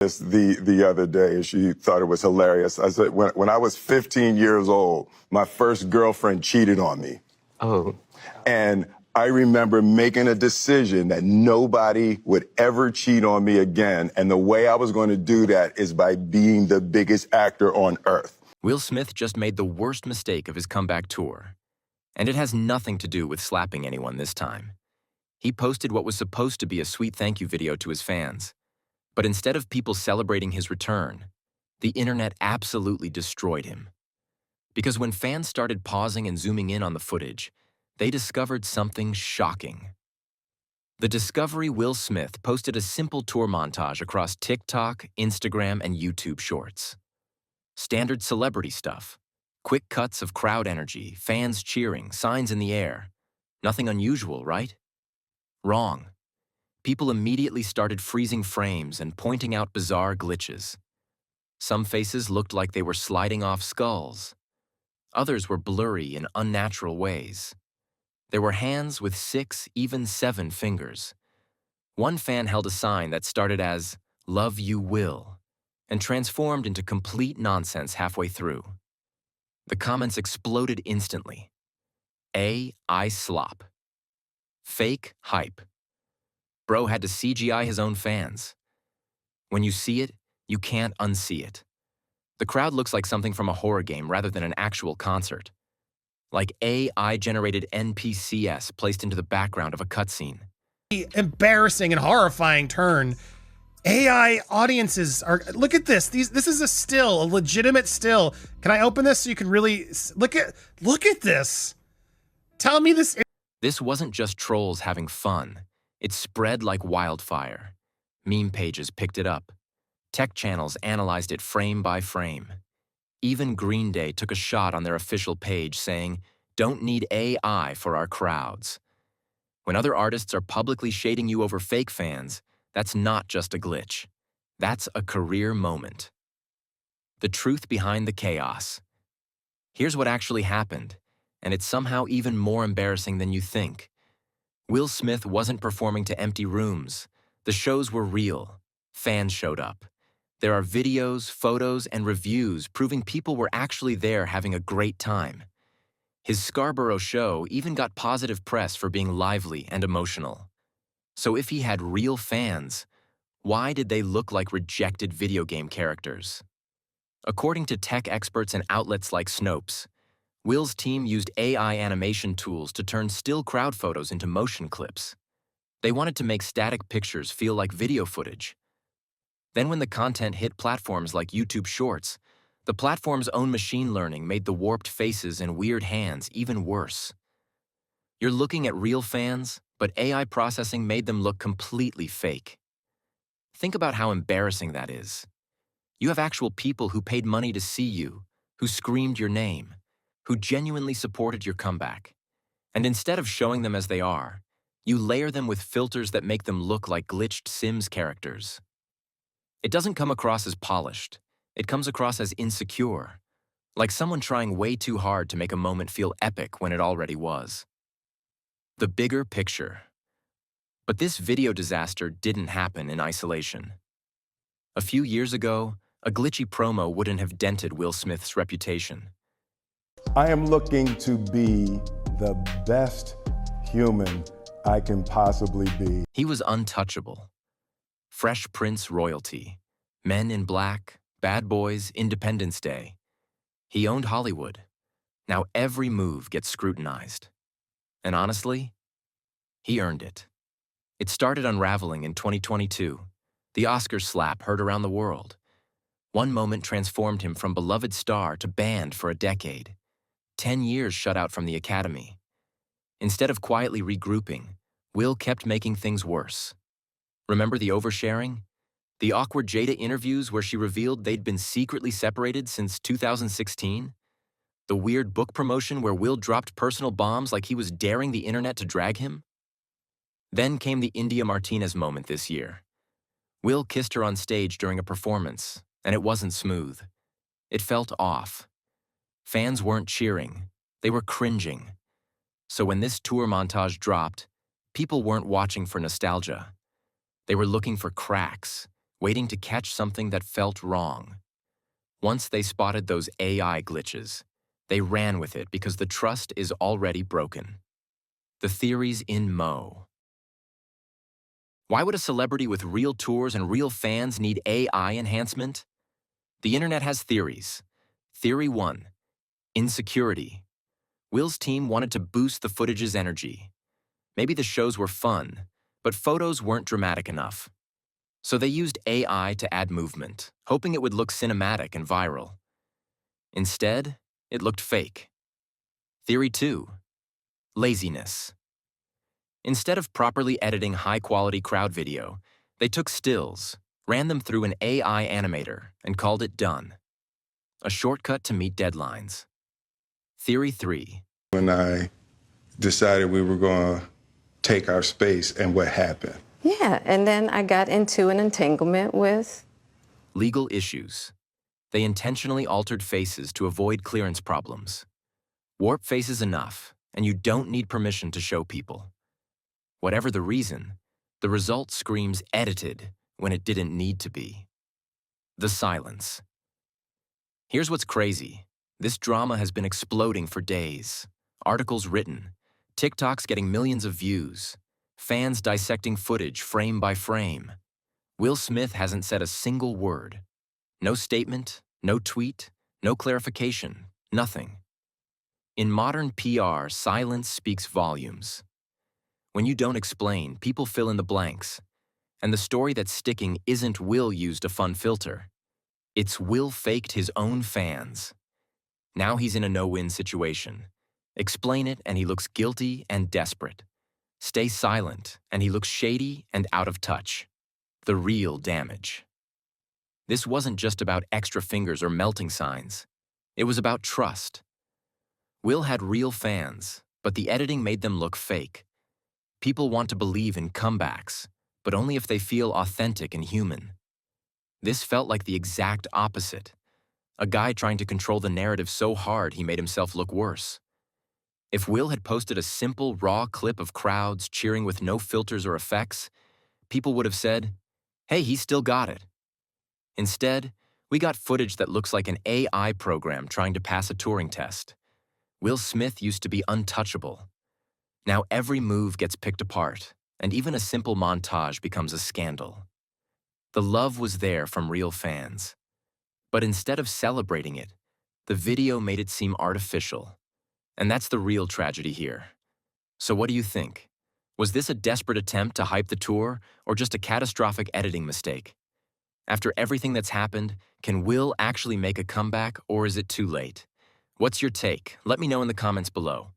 this the other day, and she thought it was hilarious. I said, when I was 15 years old, my first girlfriend cheated on me. Oh. And I remember making a decision that nobody would ever cheat on me again. And the way I was going to do that is by being the biggest actor on earth. Will Smith just made the worst mistake of his comeback tour. And it has nothing to do with slapping anyone this time. He posted what was supposed to be a sweet thank you video to his fans. But instead of people celebrating his return, the internet absolutely destroyed him. Because when fans started pausing and zooming in on the footage, they discovered something shocking. The Discovery Will Smith posted a simple tour montage across TikTok, Instagram, and YouTube Shorts. Standard celebrity stuff. Quick cuts of crowd energy, fans cheering, signs in the air. Nothing unusual, right? Wrong. People immediately started freezing frames and pointing out bizarre glitches. Some faces looked like they were sliding off skulls. Others were blurry in unnatural ways. There were hands with 6, even 7 fingers. One fan held a sign that started as, "Love you will," and transformed into complete nonsense halfway through. The comments exploded instantly. I slop. Fake hype. Bro had to CGI his own fans. When you see it, you can't unsee it. The crowd looks like something from a horror game rather than an actual concert. Like AI-generated NPCs placed into the background of a cutscene. Embarrassing and horrifying turn. AI audiences are, look at this. This is a still, a legitimate still. Can I open this so you can really look at this? Tell me this. This wasn't just trolls having fun. It spread like wildfire. Meme pages picked it up. Tech channels analyzed it frame by frame. Even Green Day took a shot on their official page saying, "Don't need AI for our crowds." When other artists are publicly shading you over fake fans, that's not just a glitch. That's a career moment. The truth behind the chaos. Here's what actually happened, and it's somehow even more embarrassing than you think. Will Smith wasn't performing to empty rooms. The shows were real. Fans showed up. There are videos, photos, and reviews proving people were actually there having a great time. His Scarborough show even got positive press for being lively and emotional. So if he had real fans, why did they look like rejected video game characters? According to tech experts and outlets like Snopes, Will's team used AI animation tools to turn still crowd photos into motion clips. They wanted to make static pictures feel like video footage. Then when the content hit platforms like YouTube Shorts, the platform's own machine learning made the warped faces and weird hands even worse. You're looking at real fans, but AI processing made them look completely fake. Think about how embarrassing that is. You have actual people who paid money to see you, who screamed your name, who genuinely supported your comeback. And instead of showing them as they are, you layer them with filters that make them look like glitched Sims characters. It doesn't come across as polished. It comes across as insecure, like someone trying way too hard to make a moment feel epic when it already was. The bigger picture. But this video disaster didn't happen in isolation. A few years ago, a glitchy promo wouldn't have dented Will Smith's reputation. I am looking to be the best human I can possibly be. He was untouchable. Fresh Prince royalty, Men in Black, Bad Boys, Independence Day. He owned Hollywood. Now every move gets scrutinized. And honestly, he earned it. It started unraveling in 2022. The Oscar slap heard around the world. One moment transformed him from beloved star to banned for a decade. 10 years shut out from the Academy. Instead of quietly regrouping, Will kept making things worse. Remember the oversharing? The awkward Jada interviews where she revealed they'd been secretly separated since 2016? The weird book promotion where Will dropped personal bombs like he was daring the internet to drag him? Then came the India Martinez moment this year. Will kissed her on stage during a performance, and it wasn't smooth. It felt off. Fans weren't cheering. They were cringing. So when this tour montage dropped, people weren't watching for nostalgia. They were looking for cracks, waiting to catch something that felt wrong. Once they spotted those AI glitches, they ran with it because the trust is already broken. The theories in Mo. Why would a celebrity with real tours and real fans need AI enhancement? The internet has theories. Theory 1. Insecurity. Will's team wanted to boost the footage's energy. Maybe the shows were fun, but photos weren't dramatic enough. So they used AI to add movement, hoping it would look cinematic and viral. Instead, it looked fake. Theory 2. Laziness. Instead of properly editing high-quality crowd video, they took stills, ran them through an AI animator, and called it done. A shortcut to meet deadlines. Theory 3. When I decided we were going to take our space and what happened. Yeah, and then I got into an entanglement with... Legal issues. They intentionally altered faces to avoid clearance problems. Warp face is enough, and you don't need permission to show people. Whatever the reason, the result screams edited when it didn't need to be. The silence. Here's what's crazy. This drama has been exploding for days. Articles written, TikToks getting millions of views, fans dissecting footage frame by frame. Will Smith hasn't said a single word. No statement, no tweet, no clarification, nothing. In modern PR, silence speaks volumes. When you don't explain, people fill in the blanks. And the story that's sticking isn't Will used a fun filter. It's Will faked his own fans. Now he's in a no-win situation. Explain it and he looks guilty and desperate. Stay silent and he looks shady and out of touch. The real damage. This wasn't just about extra fingers or melting signs. It was about trust. Will had real fans, but the editing made them look fake. People want to believe in comebacks, but only if they feel authentic and human. This felt like the exact opposite. A guy trying to control the narrative so hard he made himself look worse. If Will had posted a simple, raw clip of crowds cheering with no filters or effects, people would have said, "Hey, he still got it." Instead, we got footage that looks like an AI program trying to pass a Turing test. Will Smith used to be untouchable. Now every move gets picked apart, and even a simple montage becomes a scandal. The love was there from real fans. But instead of celebrating it, the video made it seem artificial. And that's the real tragedy here. So what do you think? Was this a desperate attempt to hype the tour, or just a catastrophic editing mistake? After everything that's happened, can Will actually make a comeback, or is it too late? What's your take? Let me know in the comments below.